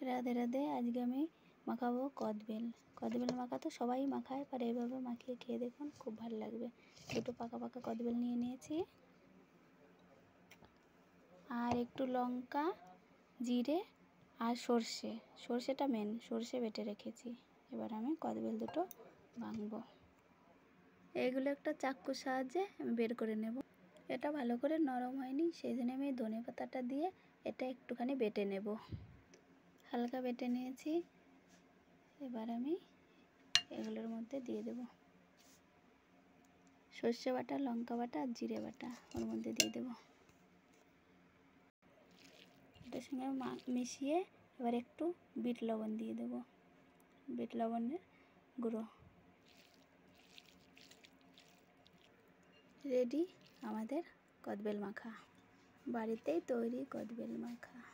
রাধে রাধে। আজকে আমি মাখাবো কদবেল। কদবেল মাখা তো সবাই মাখায়, पर এইভাবে মাখিয়ে খেয়ে দেখুন, খুব ভালো লাগবে। দুটো পাকা পাকা কদবেল নিয়ে নিয়েছি, আর একটু লঙ্কা, জিরে আর সর্ষে। সর্ষেটা মেন, সর্ষে বেটে রেখেছি। এবার আমি কদবেল দুটো ভাঙবো। এইগুলো একটা চাকুর সাহায্যে আমি বের করে নেব। এটা ভালো করে নরম হয়নি, সেই জন্য আমি ধনে পাতাটা দিয়ে এটা একটুখানি বেটে নেব। হালকা বেটে নিয়েছি। এবার আমি এগুলোর মধ্যে দিয়ে দেব সর্ষে বাটা, লঙ্কা বাটা আর জিরে বাটা, ওর মধ্যে দিয়ে দেব। এটার সঙ্গে মিশিয়ে এবার একটু বিট লবণ দিয়ে দেব, বিট লবণের গুঁড়ো। রেডি আমাদের কদবেল মাখা, বাড়িতেই তৈরি কদবেল মাখা।